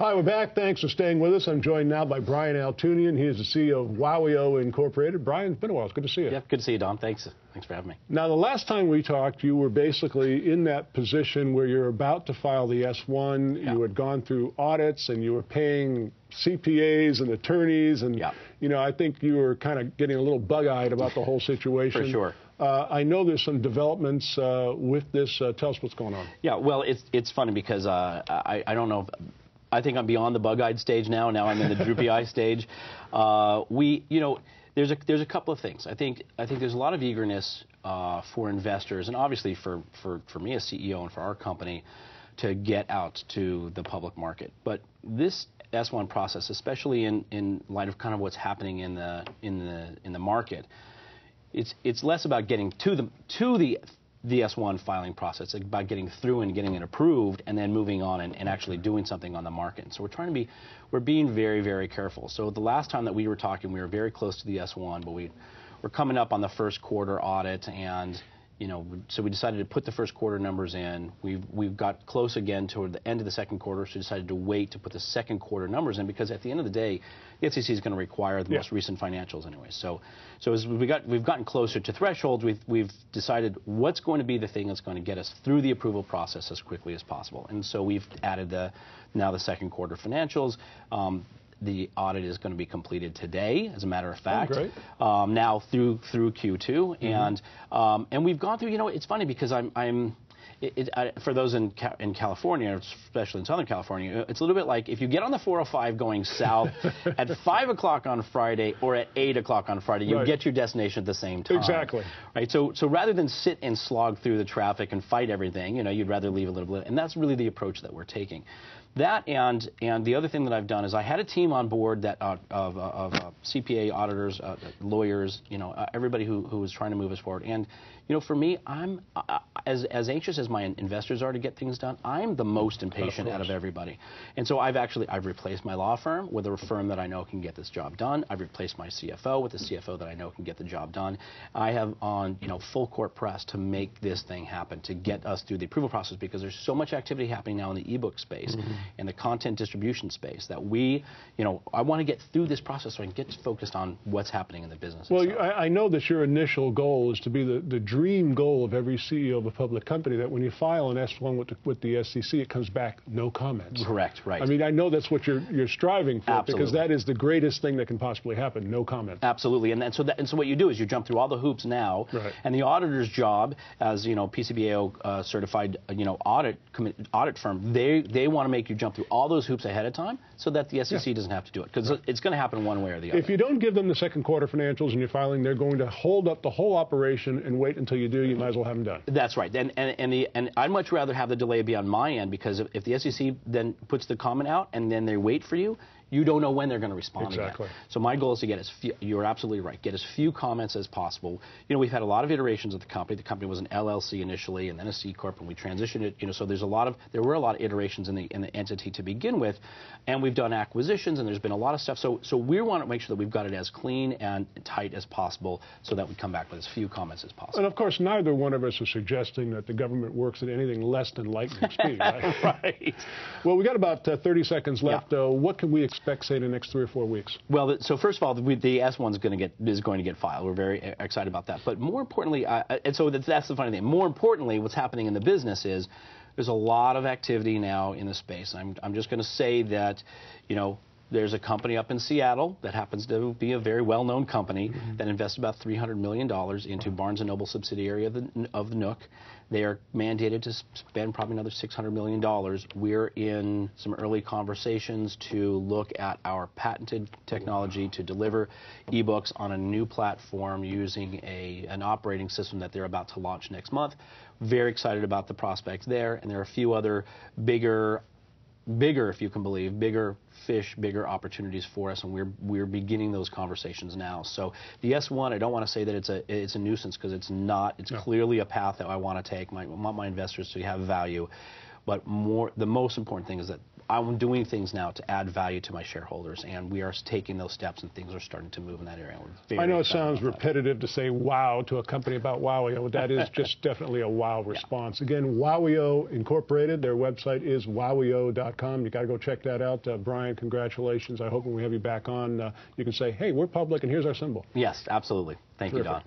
Hi, we're back. Thanks for staying with us. I'm joined now by Brian Altunian. He is the CEO of WOWIO Incorporated. Brian, it's been a while. It's good to see you. Yeah, good to see you, Don. Thanks for having me. Now, the last time we talked, you were basically in that position where you're about to file the S-1. Yeah. You had gone through audits, and you were paying CPAs and attorneys, and you know, I think you were kind of getting a little bug-eyed about the whole situation. For sure. I know there's some developments with this. Tell us what's going on. Yeah, well, it's funny because I don't know if, I think I'm beyond the bug-eyed stage now. Now I'm in the droopy-eye stage. You know, there's a couple of things. I think there's a lot of eagerness for investors, and obviously for me as CEO and for our company, to get out to the public market. But this S-1 process, especially in light of kind of what's happening in the market, it's less about getting to the S-1 filing process. It's about getting through and getting it approved and then moving on and actually doing something on the market. And so we're being very, very careful. So the last time that we were talking, we were very close to the S-1, but we're coming up on the first quarter audit, and you know, so we decided to put the first quarter numbers in. We've got close again toward the end of the second quarter, so we decided to wait to put the second quarter numbers in, because at the end of the day, the SEC is going to require the most recent financials anyway. So as we've gotten closer to thresholds, we've decided what's going to be the thing that's going to get us through the approval process as quickly as possible. And so we've added now the second quarter financials. The audit is going to be completed today, as a matter of fact. Oh, great. Now through Q2, and we've gone through. You know, it's funny because for those in California, especially in Southern California, it's a little bit like if you get on the 405 going south at 5 o'clock on Friday or at 8 o'clock on Friday, you get your destination at the same time. Exactly. Right. So rather than sit and slog through the traffic and fight everything, you know, you'd rather leave a little bit, and that's really the approach that we're taking. That and the other thing that I've done is I had a team on board that of CPA auditors, lawyers, you know, everybody who was trying to move us forward. And you know, for me, I'm as anxious as my investors are to get things done. I'm the most impatient out of everybody. And so I've replaced my law firm with a firm that I know can get this job done. I've replaced my CFO with a CFO that I know can get the job done. I have on, you know, full court press to make this thing happen, to get us through the approval process, because there's so much activity happening now in the ebook space and the content distribution space that you know, I want to get through this process so I can get focused on what's happening in the business. Well, I know that your initial goal is to be the dream goal of every CEO of a public company, that when you file an S-1 with the SEC, it comes back no comments. Correct, right. I mean, I know that's what you're striving for. Absolutely. Because that is the greatest thing that can possibly happen, no comment. Absolutely, and so what you do is you jump through all the hoops now, and the auditor's job, as you know, PCBAO certified, you know, audit firm, they want to make you jump through all those hoops ahead of time so that the SEC doesn't have to do it, because it's going to happen one way or the other. If you don't give them the second quarter financials and you're filing, they're going to hold up the whole operation and wait until you do. You might as well have them done. That's right. And I'd much rather have the delay be on my end, because if the SEC then puts the comment out and then they wait for you, you don't know when they're going to respond again. So my goal is to get as few, you're absolutely right, get as few comments as possible. You know, we've had a lot of iterations of the company. The company was an LLC initially and then a C Corp, and we transitioned it. You know, so there were a lot of iterations in the entity to begin with, and we've done acquisitions, and there's been a lot of stuff. So we want to make sure that we've got it as clean and tight as possible so that we come back with as few comments as possible. And of course, neither one of us is suggesting that the government works at anything less than lightning speed, right? Right. Well, we got about 30 seconds left. What can we expect, say, in the next 3 or 4 weeks? Well, so first of all, the S-1 is going to get filed. We're very excited about that. But more importantly, and so that's the funny thing. More importantly, what's happening in the business is there's a lot of activity now in the space. I'm just going to say that, you know, there's a company up in Seattle that happens to be a very well-known company that invests about $300 million into Barnes & Noble subsidiary of the Nook. They are mandated to spend probably another $600 million. We're in some early conversations to look at our patented technology to deliver ebooks on a new platform using an operating system that they're about to launch next month. Very excited about the prospects there, and there are a few other bigger, if you can believe, bigger fish, bigger opportunities for us, and we're beginning those conversations now. So the S-1, I don't want to say that it's a nuisance, because it's not. It's clearly a path that I want to take. I want my investors to have value, but the most important thing is that I'm doing things now to add value to my shareholders, and we are taking those steps, and things are starting to move in that area. I know it sounds repetitive to say wow to a company about WOWIO. That is just definitely a wow response. Again, WOWIO Incorporated, their website is wowio.com. You got to go check that out. Brian, congratulations. I hope when we have you back on, you can say, hey, we're public and here's our symbol. Yes, absolutely. Thank you, Don.